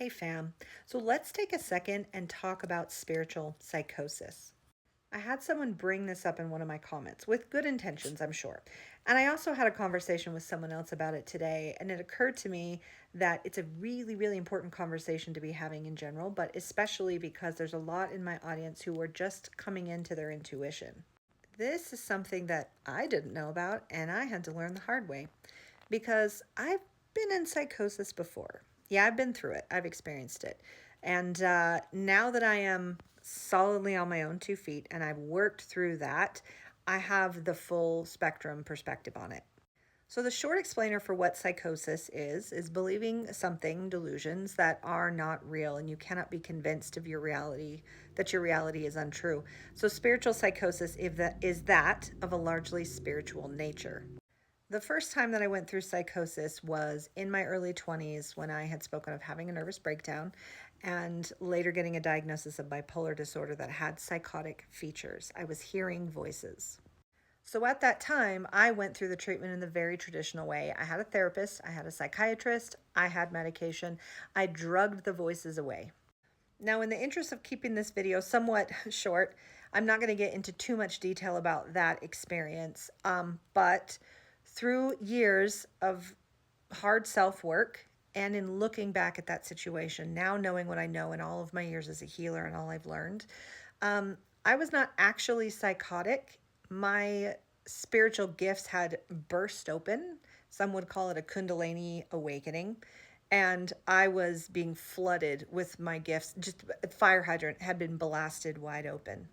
Hey fam, so let's take a second and talk about spiritual psychosis. I had someone bring this up in one of my comments with good intentions, I'm sure. And I also had a conversation with someone else about it today, and it occurred to me that it's a really, really important conversation to be having in general, but especially because there's a lot in my audience who are just coming into their intuition. This is something that I didn't know about, and I had to learn the hard way because I've been in psychosis before. Yeah, I've been through it, I've experienced it. And now that I am solidly on my own 2 feet and I've worked through that, I have the full spectrum perspective on it. So, the short explainer for what psychosis is believing something, delusions that are not real, and you cannot be convinced of your reality, that your reality is untrue. So, spiritual psychosis is that of a largely spiritual nature. The first time that I went through psychosis was in my early 20s when I had spoken of having a nervous breakdown and later getting a diagnosis of bipolar disorder that had psychotic features. I was hearing voices. So at that time, I went through the treatment in the very traditional way. I had a therapist, I had a psychiatrist, I had medication. I drugged the voices away. Now, in the interest of keeping this video somewhat short, I'm not going to get into too much detail about that experience, but through years of hard self-work and in looking back at that situation, now knowing what I know in all of my years as a healer and all I've learned, I was not actually psychotic. My spiritual gifts had burst open. Some would call it a Kundalini awakening. And I was being flooded with my gifts. Just a fire hydrant had been blasted wide open.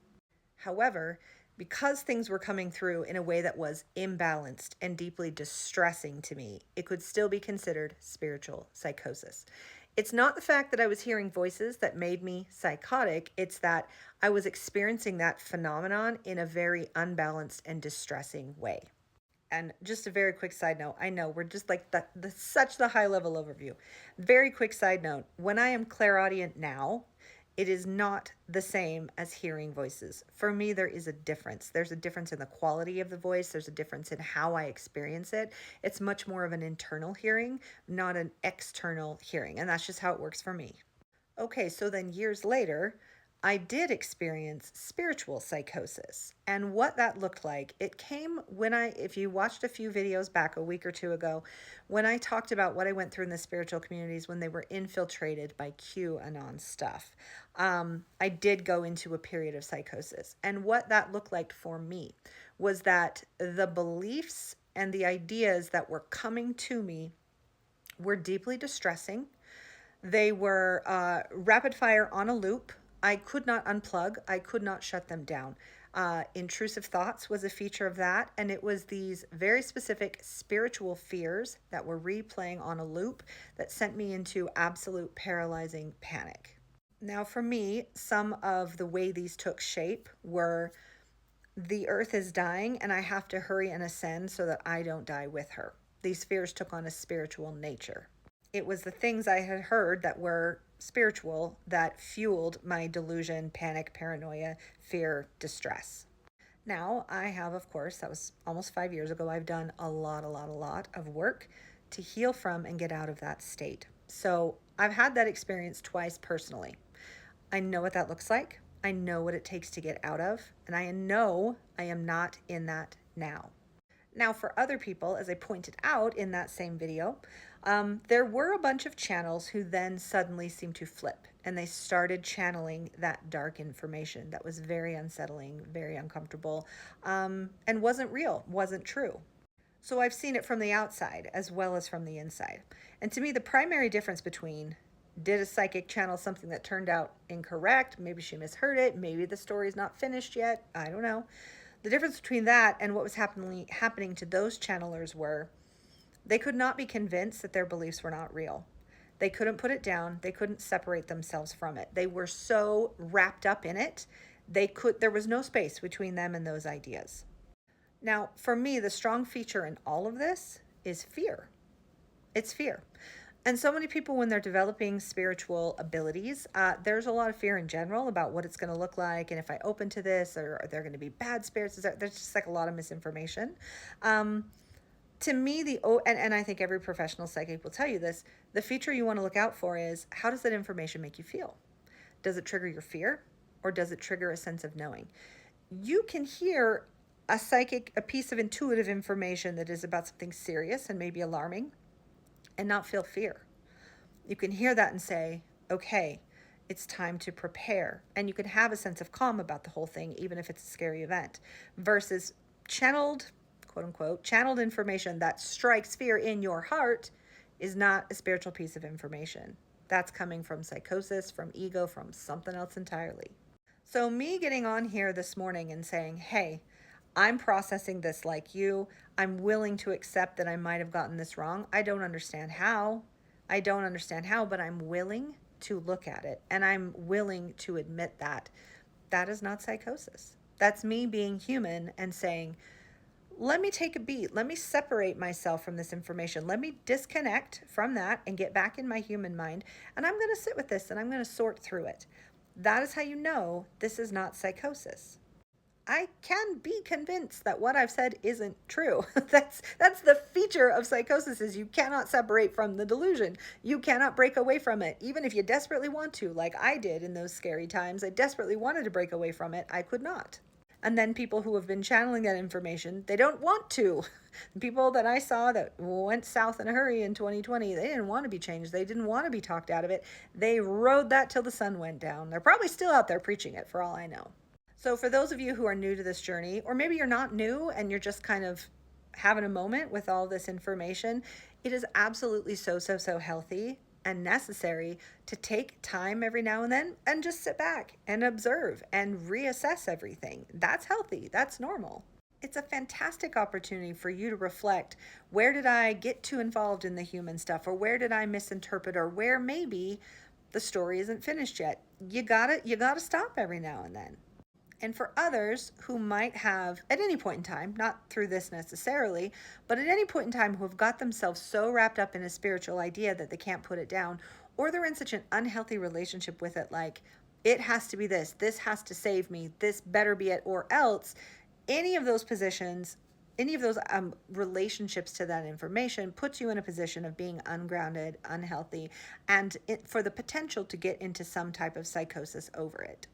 However, because things were coming through in a way that was imbalanced and deeply distressing to me, it could still be considered spiritual psychosis. It's not the fact that I was hearing voices that made me psychotic, it's that I was experiencing that phenomenon in a very unbalanced and distressing way. And just a very quick side note, I know we're just like such the high level overview. Very quick side note, when I am clairaudient now, it is not the same as hearing voices. For me, there is a difference. There's a difference in the quality of the voice. There's a difference in how I experience it. It's much more of an internal hearing, not an external hearing. And that's just how it works for me. Okay, so then years later, I did experience spiritual psychosis. And what that looked like, it came when if you watched a few videos back a week or two ago, when I talked about what I went through in the spiritual communities when they were infiltrated by QAnon stuff. I did go into a period of psychosis. And what that looked like for me was that the beliefs and the ideas that were coming to me were deeply distressing. They were rapid fire on a loop. I could not unplug. I could not shut them down. Intrusive thoughts was a feature of that. And it was these very specific spiritual fears that were replaying on a loop that sent me into absolute paralyzing panic. Now, for me, some of the way these took shape were the earth is dying and I have to hurry and ascend so that I don't die with her. These fears took on a spiritual nature. It was the things I had heard that were spiritual that fueled my delusion, panic, paranoia, fear, distress. Now, I have, of course, that was almost 5 years ago, I've done a lot of work to heal from and get out of that state. So I've had that experience twice personally. I know what that looks like. I know what it takes to get out of, and I know I am not in that now. Now, for other people, as I pointed out in that same video, there were a bunch of channels who then suddenly seemed to flip and they started channeling that dark information that was very unsettling, very uncomfortable, and wasn't real, wasn't true. So I've seen it from the outside as well as from the inside. And to me, the primary difference between did a psychic channel something that turned out incorrect, maybe she misheard it, maybe the story's not finished yet, I don't know. The difference between that and what was happening to those channelers were they could not be convinced that their beliefs were not real. They couldn't put it down. They couldn't separate themselves from it. They were so wrapped up in it, there was no space between them and those ideas. Now, for me, the strong feature in all of this is fear. It's fear. And so many people, when they're developing spiritual abilities, there's a lot of fear in general about what it's going to look like. And if I open to this, or are there going to be bad spirits? There's just like a lot of misinformation. To me, and I think every professional psychic will tell you this, the feature you want to look out for is, how does that information make you feel? Does it trigger your fear, or does it trigger a sense of knowing? You can hear a piece of intuitive information that is about something serious and maybe alarming and not feel fear. You can hear that and say, okay, it's time to prepare. And you can have a sense of calm about the whole thing, even if it's a scary event, versus channeled, quote unquote, channeled information that strikes fear in your heart is not a spiritual piece of information. That's coming from psychosis, from ego, from something else entirely. So me getting on here this morning and saying, hey, I'm processing this like you. I'm willing to accept that I might have gotten this wrong. I don't understand how. But I'm willing to look at it, and I'm willing to admit that. That is not psychosis. That's me being human and saying, let me take a beat. Let me separate myself from this information. Let me disconnect from that and get back in my human mind. And I'm going to sit with this and I'm going to sort through it. That is how you know this is not psychosis. I can be convinced that what I've said isn't true. That's the feature of psychosis, is you cannot separate from the delusion. You cannot break away from it, even if you desperately want to, like I did in those scary times. I desperately wanted to break away from it. I could not. And then people who have been channeling that information, they don't want to. The people that I saw that went south in a hurry in 2020, they didn't want to be changed. They didn't want to be talked out of it. They rode that till the sun went down. They're probably still out there preaching it, for all I know. So for those of you who are new to this journey, or maybe you're not new and you're just kind of having a moment with all this information, it is absolutely so healthy and necessary to take time every now and then and just sit back and observe and reassess everything. That's healthy. That's normal. It's a fantastic opportunity for you to reflect, where did I get too involved in the human stuff, or where did I misinterpret, or where maybe the story isn't finished yet. You gotta stop every now and then. And for others who might have, at any point in time, not through this necessarily, but at any point in time, who have got themselves so wrapped up in a spiritual idea that they can't put it down, or they're in such an unhealthy relationship with it, like, it has to be this has to save me, this better be it, or else, any of those positions, any of those relationships to that information puts you in a position of being ungrounded, unhealthy, and for the potential to get into some type of psychosis over it.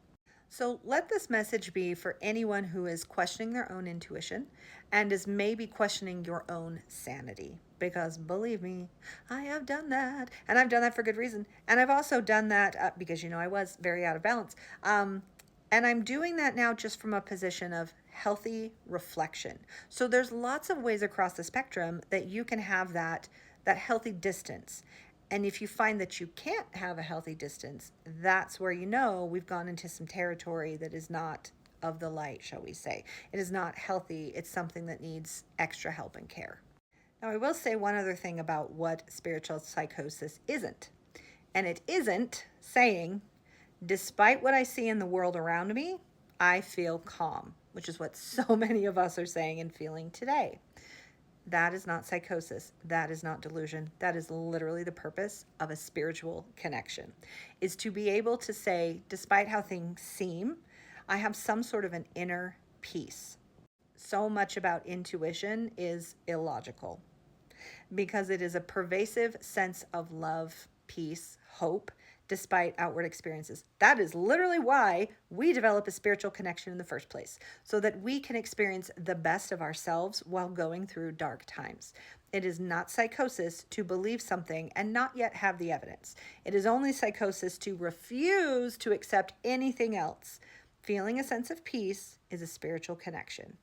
So let this message be for anyone who is questioning their own intuition and is maybe questioning your own sanity. Because believe me, I have done that. And I've done that for good reason. And I've also done that because, I was very out of balance. And I'm doing that now just from a position of healthy reflection. So there's lots of ways across the spectrum that you can have that healthy distance. And if you find that you can't have a healthy distance, that's where we've gone into some territory that is not of the light, shall we say. It is not healthy. It's something that needs extra help and care. Now, I will say one other thing about what spiritual psychosis isn't. And it isn't saying, despite what I see in the world around me, I feel calm, which is what so many of us are saying and feeling today. That is not psychosis. That is not delusion. That is literally the purpose of a spiritual connection, is to be able to say, despite how things seem, I have some sort of an inner peace. So much about intuition is illogical because it is a pervasive sense of love, peace, hope, despite outward experiences. That is literally why we develop a spiritual connection in the first place, so that we can experience the best of ourselves while going through dark times. It is not psychosis to believe something and not yet have the evidence. It is only psychosis to refuse to accept anything else. Feeling a sense of peace is a spiritual connection.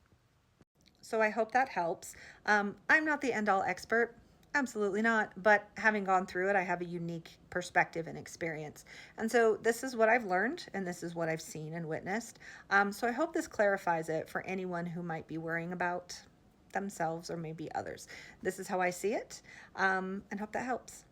So I hope that helps. I'm not the end-all expert. Absolutely not. But having gone through it, I have a unique perspective and experience. And so this is what I've learned, and this is what I've seen and witnessed. So I hope this clarifies it for anyone who might be worrying about themselves or maybe others. This is how I see it, and hope that helps.